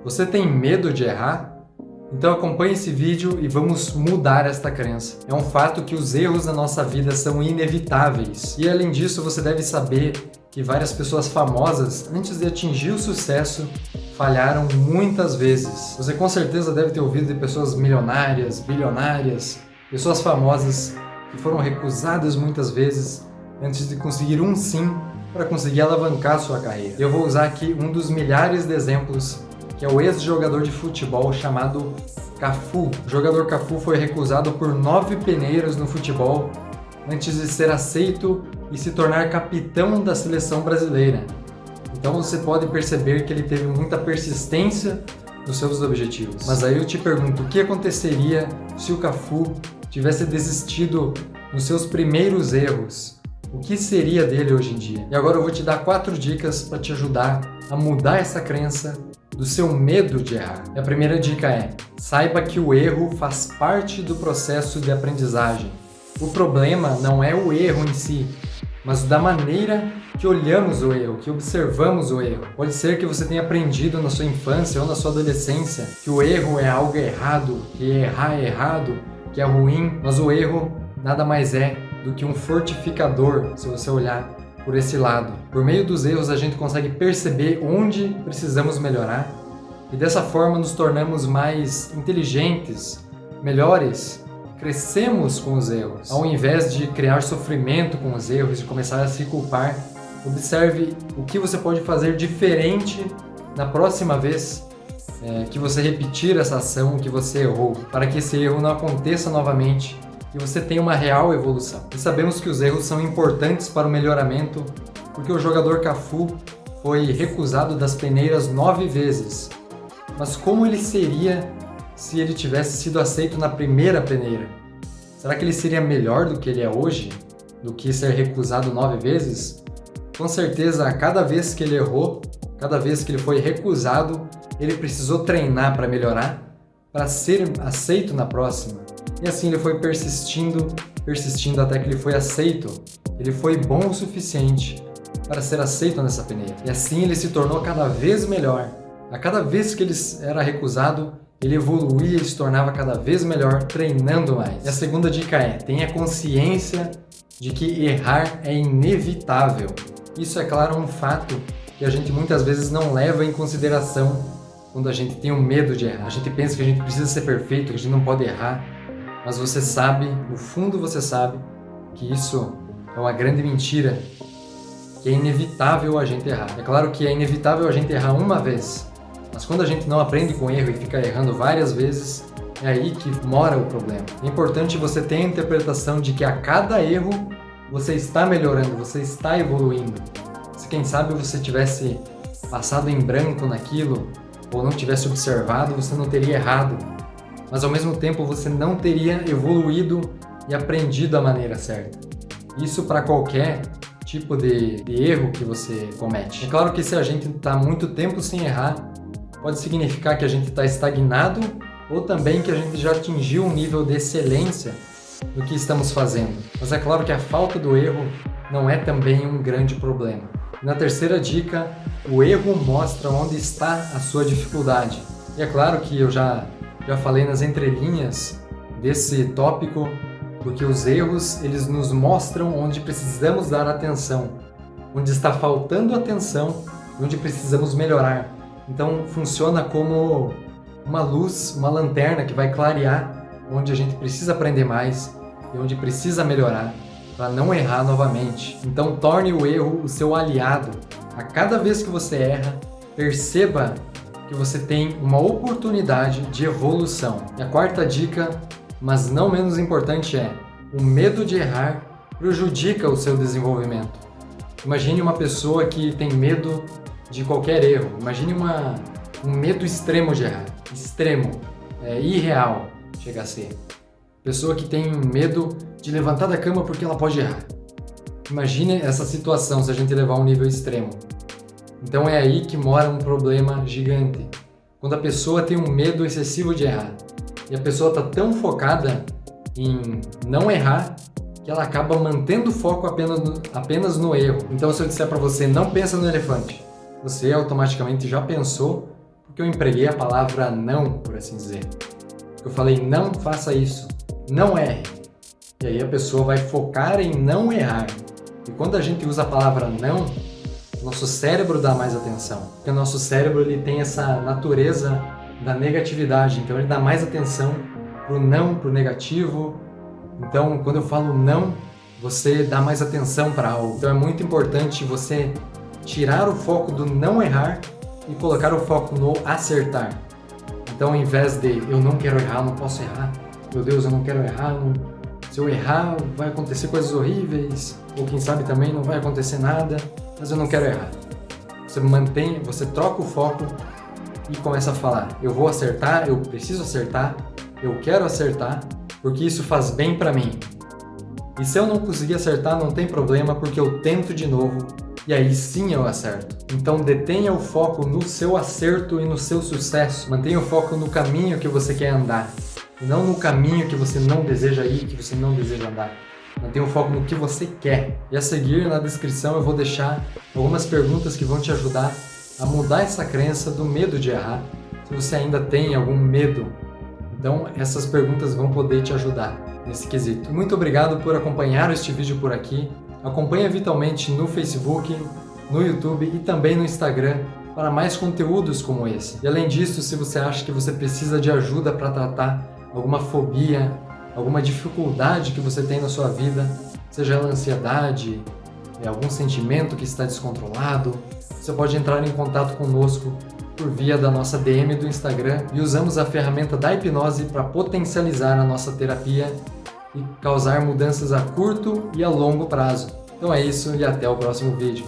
Você tem medo de errar? Então acompanhe esse vídeo e vamos mudar esta crença. É um fato que os erros na nossa vida são inevitáveis. E além disso, você deve saber que várias pessoas famosas, antes de atingir o sucesso, falharam muitas vezes. Você com certeza deve ter ouvido de pessoas milionárias, bilionárias, pessoas famosas que foram recusadas muitas vezes antes de conseguir um sim para conseguir alavancar sua carreira. Eu vou usar aqui um dos milhares de exemplos, que é o ex-jogador de futebol chamado Cafu. O jogador Cafu foi recusado por 9 peneiras no futebol antes de ser aceito e se tornar capitão da seleção brasileira. Então você pode perceber que ele teve muita persistência nos seus objetivos. Mas aí eu te pergunto, o que aconteceria se o Cafu tivesse desistido nos seus primeiros erros? O que seria dele hoje em dia? E agora eu vou te dar 4 dicas para te ajudar a mudar essa crença do seu medo de errar. E a primeira dica é: saiba que o erro faz parte do processo de aprendizagem. O problema não é o erro em si, mas da maneira que olhamos o erro, que observamos o erro. Pode ser que você tenha aprendido na sua infância ou na sua adolescência que o erro é algo errado, que errar é errado, que é ruim, mas o erro nada mais é do que um fortificador, se você olhar por esse lado. Por meio dos erros a gente consegue perceber onde precisamos melhorar e dessa forma nos tornamos mais inteligentes, melhores, crescemos com os erros. Ao invés de criar sofrimento com os erros e começar a se culpar, observe o que você pode fazer diferente na próxima vez que você repetir essa ação que você errou, para que esse erro não aconteça novamente e você tenha uma real evolução. E sabemos que os erros são importantes para o melhoramento, porque o jogador Cafu foi recusado das peneiras 9 vezes. Mas como ele seria se ele tivesse sido aceito na primeira peneira? Será que ele seria melhor do que ele é hoje? Do que ser recusado 9 vezes? Com certeza, a cada vez que ele errou, cada vez que ele foi recusado, ele precisou treinar para melhorar, para ser aceito na próxima. E assim ele foi persistindo até que ele foi aceito. Ele foi bom o suficiente para ser aceito nessa peneira. E assim ele se tornou cada vez melhor. A cada vez que ele era recusado, ele evoluía e se tornava cada vez melhor, treinando mais. E a segunda dica é: tenha consciência de que errar é inevitável. Isso é claro um fato que a gente muitas vezes não leva em consideração quando a gente tem o medo de errar. A gente pensa que a gente precisa ser perfeito, que a gente não pode errar. Mas você sabe, no fundo você sabe, que isso é uma grande mentira, que é inevitável a gente errar. É claro que é inevitável a gente errar uma vez, mas quando a gente não aprende com erro e fica errando várias vezes, é aí que mora o problema. É importante você ter a interpretação de que a cada erro você está melhorando, você está evoluindo. Se quem sabe você tivesse passado em branco naquilo, ou não tivesse observado, você não teria errado. Mas ao mesmo tempo você não teria evoluído e aprendido a maneira certa. Isso para qualquer tipo de erro que você comete. É claro que se a gente está muito tempo sem errar, pode significar que a gente está estagnado ou também que a gente já atingiu um nível de excelência no que estamos fazendo. Mas é claro que a falta do erro não é também um grande problema. Na terceira dica, o erro mostra onde está a sua dificuldade. E é claro que eu já falei nas entrelinhas desse tópico, porque os erros eles nos mostram onde precisamos dar atenção, onde está faltando atenção, onde precisamos melhorar. Então funciona como uma luz, uma lanterna que vai clarear onde a gente precisa aprender mais e onde precisa melhorar para não errar novamente. Então torne o erro o seu aliado. A cada vez que você erra, perceba que você tem uma oportunidade de evolução. E a quarta dica, mas não menos importante, é: o medo de errar prejudica o seu desenvolvimento. Imagine uma pessoa que tem medo de qualquer erro. Imagine um medo extremo de errar. Extremo, irreal, chega a ser. Pessoa que tem medo de levantar da cama porque ela pode errar. Imagine essa situação se a gente levar a um nível extremo. Então é aí que mora um problema gigante. Quando a pessoa tem um medo excessivo de errar e a pessoa está tão focada em não errar que ela acaba mantendo o foco apenas no erro. Então se eu disser para você, não pensa no elefante, você automaticamente já pensou, Porque eu empreguei a palavra não, por assim dizer. Eu falei, não faça isso, não erre. E aí a pessoa vai focar em não errar. E quando a gente usa a palavra não, nosso cérebro dá mais atenção. Porque o nosso cérebro ele tem essa natureza da negatividade, então ele dá mais atenção pro não, pro negativo. Então, quando eu falo não, você dá mais atenção para algo. Então é muito importante você tirar o foco do não errar e colocar o foco no acertar. Então, ao invés de eu não quero errar, não posso errar, meu Deus, eu não quero errar, se eu errar vai acontecer coisas horríveis, ou quem sabe também não vai acontecer nada, mas eu não quero errar. Você troca o foco e começa a falar, eu vou acertar, eu preciso acertar, eu quero acertar, porque isso faz bem para mim. E se eu não conseguir acertar, não tem problema, porque eu tento de novo e aí sim eu acerto. Então detenha o foco no seu acerto e no seu sucesso. Mantenha o foco no caminho que você quer andar e não no caminho que você não deseja ir, que você não deseja andar. Mantenha o foco no que você quer. E a seguir na descrição eu vou deixar algumas perguntas que vão te ajudar a mudar essa crença do medo de errar, se você ainda tem algum medo. Então essas perguntas vão poder te ajudar nesse quesito. Muito obrigado por acompanhar este vídeo por aqui. Acompanhe Vitalmente no Facebook, no YouTube e também no Instagram para mais conteúdos como esse. E além disso, se você acha que você precisa de ajuda para tratar alguma fobia, alguma dificuldade que você tem na sua vida, seja ela ansiedade, algum sentimento que está descontrolado, você pode entrar em contato conosco por via da nossa DM do Instagram e usamos a ferramenta da hipnose para potencializar a nossa terapia e causar mudanças a curto e a longo prazo. Então é isso e até o próximo vídeo.